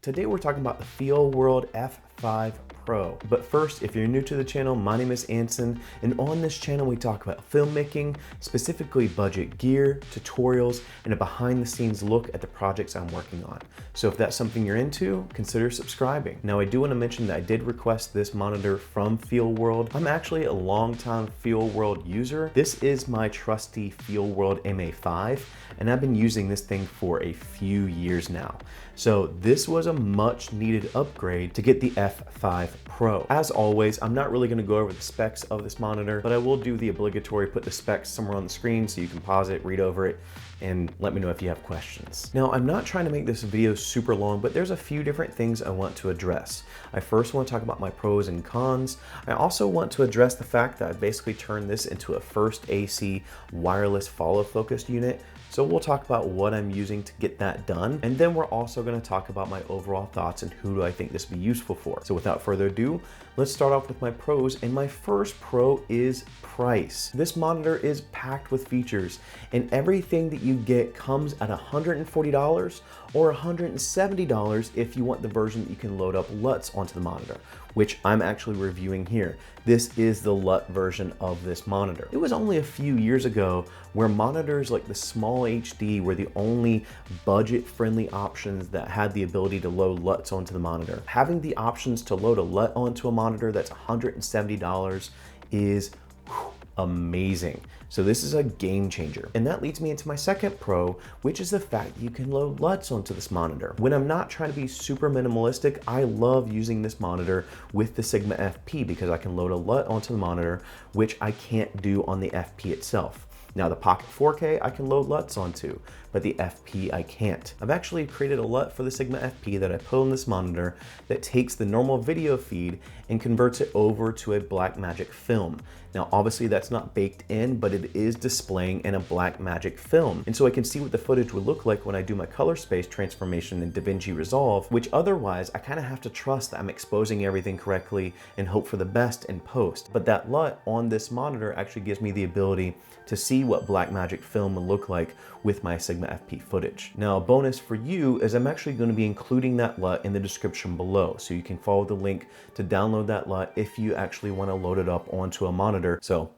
Today we're talking about the Feelworld F5 Pro. But first, if you're new to the channel, my name is Anson, and on this channel we talk about filmmaking, specifically budget gear, tutorials, and a behind the scenes look at the projects I'm working on. So if that's something you're into, consider subscribing. Now I do want to mention that I did request this monitor from Feelworld. I'm actually a longtime Feelworld user. This is my trusty Feelworld MA5, and I've been using this thing for a few years now. So this was a much needed upgrade to get the F5 Pro. As always, I'm not really going to go over the specs of this monitor, but I will do the obligatory put the specs somewhere on the screen so you can pause it, read over it, and let me know if you have questions. Now, I'm not trying to make this video super long, but there's a few different things I want to address. I first want to talk about my pros and cons. I also want to address the fact that I basically turned this into a first AC wireless follow focused unit. So we'll talk about what I'm using to get that done. And then we're also going to talk about my overall thoughts and who do I think this would be useful for. So without further ado, let's start off with my pros. And my first pro is price. This monitor is packed with features, and everything that you get comes at $140 or $170 if you want the version that you can load up LUTs onto the monitor, which I'm actually reviewing here. This is the LUT version of this monitor. It was only a few years ago where monitors like the Small HD were the only budget-friendly options that had the ability to load LUTs onto the monitor. Having the options to load a LUT onto a monitor that's $170 is amazing. So this is a game changer. And that leads me into my second pro, which is the fact that you can load LUTs onto this monitor. When I'm not trying to be super minimalistic, I love using this monitor with the Sigma FP because I can load a LUT onto the monitor, which I can't do on the FP itself. Now the Pocket 4K I can load LUTs onto, but the FP I can't. I've actually created a LUT for the Sigma FP that I put on this monitor that takes the normal video feed and converts it over to a Blackmagic film. Now obviously that's not baked in, but it is displaying in a Blackmagic film. And so I can see what the footage would look like when I do my color space transformation in DaVinci Resolve, which otherwise I kind of have to trust that I'm exposing everything correctly and hope for the best in post. But that LUT on this monitor actually gives me the ability to see what Blackmagic film would look like with my Sigma FP footage. Now a bonus for you is I'm actually going to be including that LUT in the description below, so you can follow the link to download that LUT if you actually want to load it up onto a monitor. So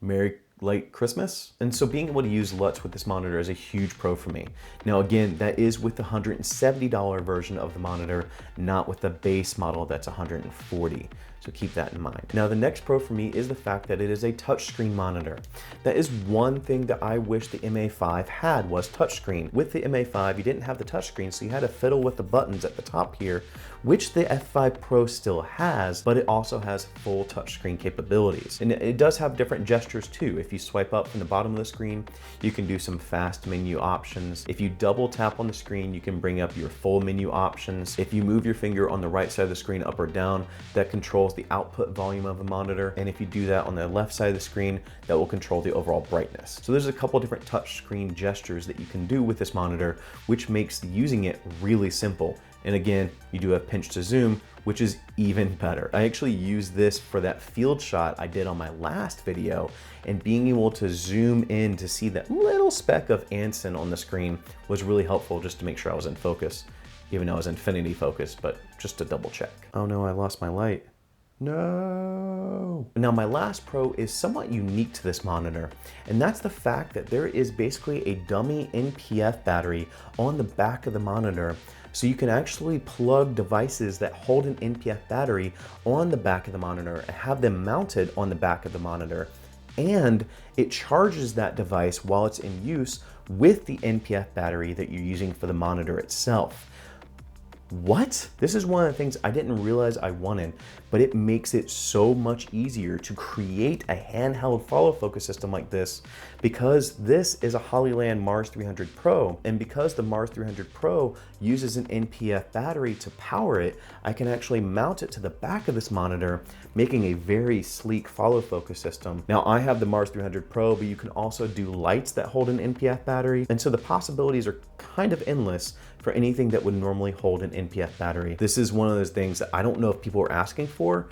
Merry late Christmas. And so being able to use LUTs with this monitor is a huge pro for me. Now again, that is with the $170 version of the monitor, not with the base model that's $140. So keep that in mind. Now the next pro for me is the fact that it is a touchscreen monitor. That is one thing that I wish the MA5 had, was touchscreen. With the MA5, you didn't have the touchscreen, so you had to fiddle with the buttons at the top here, which the F5 Pro still has, but it also has full touchscreen capabilities. And it does have different gestures too. If you swipe up from the bottom of the screen, you can do some fast menu options. If you double tap on the screen, you can bring up your full menu options. If you move your finger on the right side of the screen up or down, that controls the output volume of the monitor. And if you do that on the left side of the screen, that will control the overall brightness. So there's a couple different touchscreen gestures that you can do with this monitor, which makes using it really simple. And again, you do have pinch to zoom, which is even better. I actually used this for that field shot I did on my last video, and being able to zoom in to see that little speck of Anson on the screen was really helpful just to make sure I was in focus, even though I was infinity focus, but just to double check. Oh no, I lost my light. No. Now my last pro is somewhat unique to this monitor, and that's the fact that there is basically a dummy NPF battery on the back of the monitor. So you can actually plug devices that hold an NPF battery on the back of the monitor and have them mounted on the back of the monitor. And it charges that device while it's in use with the NPF battery that you're using for the monitor itself. What? This is one of the things I didn't realize I wanted, but it makes it so much easier to create a handheld follow focus system like this, because this is a Hollyland Mars 300 Pro, and because the Mars 300 Pro uses an NPF battery to power it, I can actually mount it to the back of this monitor, making a very sleek follow focus system. Now I have the Mars 300 Pro, but you can also do lights that hold an NPF battery, and so the possibilities are kind of endless for anything that would normally hold an NPF battery. This is one of those things that I don't know if people are asking for,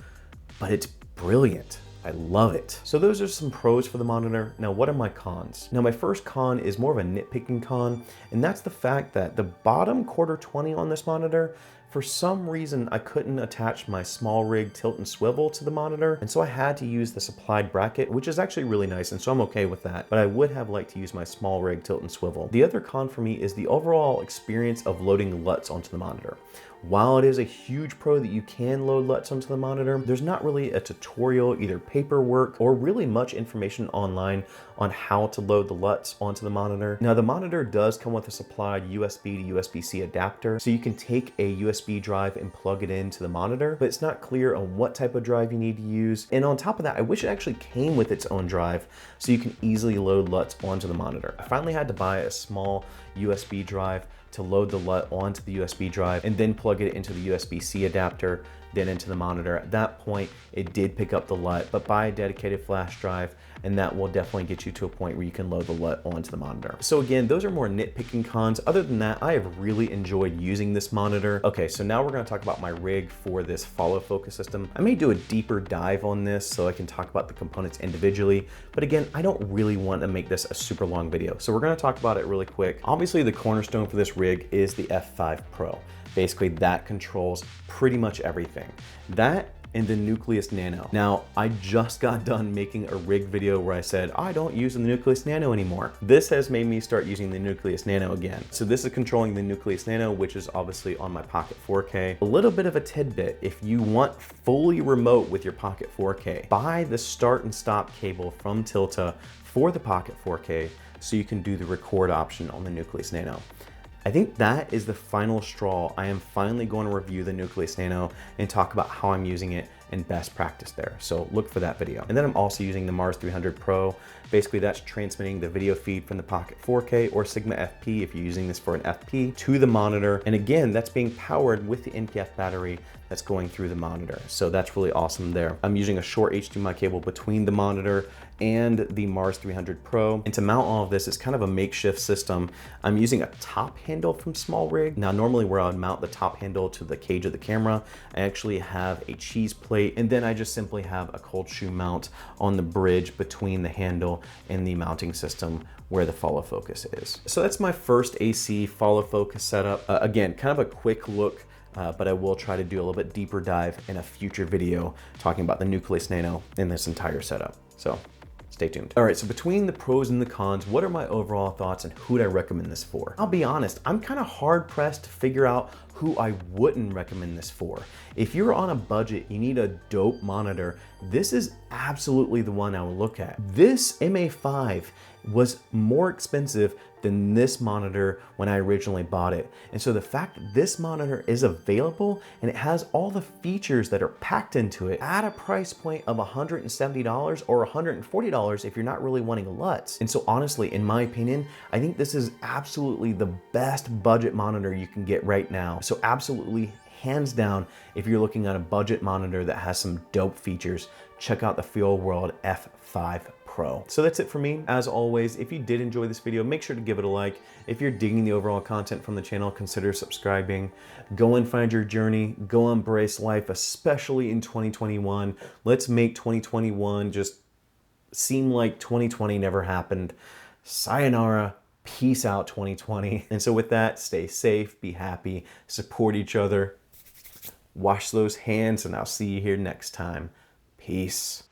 but it's brilliant. I love it. So those are some pros for the monitor. Now, what are my cons? Now, my first con is more of a nitpicking con, and that's the fact that the bottom quarter 20 on this monitor for some reason I couldn't attach my small rig tilt and swivel to the monitor, and so I had to use the supplied bracket, which is actually really nice, and so I'm okay with that, but I would have liked to use my small rig tilt and swivel. The other con for me is the overall experience of loading LUTs onto the monitor. While it is a huge pro that you can load LUTs onto the monitor, there's not really a tutorial, either paperwork, or really much information online on how to load the LUTs onto the monitor. Now, the monitor does come with a supplied USB to USB-C adapter, so you can take a USB drive and plug it into the monitor, but it's not clear on what type of drive you need to use. And on top of that, I wish it actually came with its own drive so you can easily load LUTs onto the monitor. I finally had to buy a small USB drive to load the LUT onto the USB drive and then plug it into the USB-C adapter, then into the monitor. At that point, it did pick up the LUT, but buy a dedicated flash drive, and that will definitely get you to a point where you can load the LUT onto the monitor. So again, those are more nitpicking cons. Other than that, I have really enjoyed using this monitor. Okay, so now we're gonna talk about my rig for this follow focus system. I may do a deeper dive on this so I can talk about the components individually, but again, I don't really want to make this a super long video. So we're gonna talk about it really quick. Obviously, the cornerstone for this rig is the F5 Pro. Basically, that controls pretty much everything. That and the Nucleus Nano. Now, I just got done making a rig video where I said, I don't use the Nucleus Nano anymore. This has made me start using the Nucleus Nano again. So this is controlling the Nucleus Nano, which is obviously on my Pocket 4K. A little bit of a tidbit, if you want fully remote with your Pocket 4K, buy the start and stop cable from Tilta for the Pocket 4K so you can do the record option on the Nucleus Nano. I think that is the final straw. I am finally going to review the Nucleus Nano and talk about how I'm using it and best practice there. So look for that video. And then I'm also using the Mars 300 Pro. Basically, that's transmitting the video feed from the Pocket 4K or Sigma FP if you're using this for an FP to the monitor. And again, that's being powered with the NPF battery that's going through the monitor. So that's really awesome there. I'm using a short HDMI cable between the monitor and the Mars 300 Pro. And to mount all of this, it's kind of a makeshift system. I'm using a top handle from Small Rig. Now, normally where I would mount the top handle to the cage of the camera, I actually have a cheese plate, and then I just simply have a cold shoe mount on the bridge between the handle and the mounting system where the follow focus is. So that's my first AC follow focus setup. Again, kind of a quick look, but I will try to do a little bit deeper dive in a future video talking about the Nucleus Nano in this entire setup. So stay tuned. All right, so between the pros and the cons, what are my overall thoughts and who would I recommend this for? I'll be honest, I'm kind of hard pressed to figure out who I wouldn't recommend this for. If you're on a budget, you need a dope monitor, this is absolutely the one I would look at. This MA5 was more expensive than this monitor when I originally bought it. And so the fact that this monitor is available and it has all the features that are packed into it at a price point of $170 or $140 if you're not really wanting LUTs. And so honestly, in my opinion, I think this is absolutely the best budget monitor you can get right now. So absolutely, hands down, if you're looking at a budget monitor that has some dope features, check out the Feelworld F5 Pro. So that's it for me. As always, if you did enjoy this video, make sure to give it a like. If you're digging the overall content from the channel, consider subscribing. Go and find your journey. Go embrace life, especially in 2021. Let's make 2021 just seem like 2020 never happened. Sayonara. Peace out, 2020. And so with that, stay safe, be happy, support each other, wash those hands, and I'll see you here next time. Peace.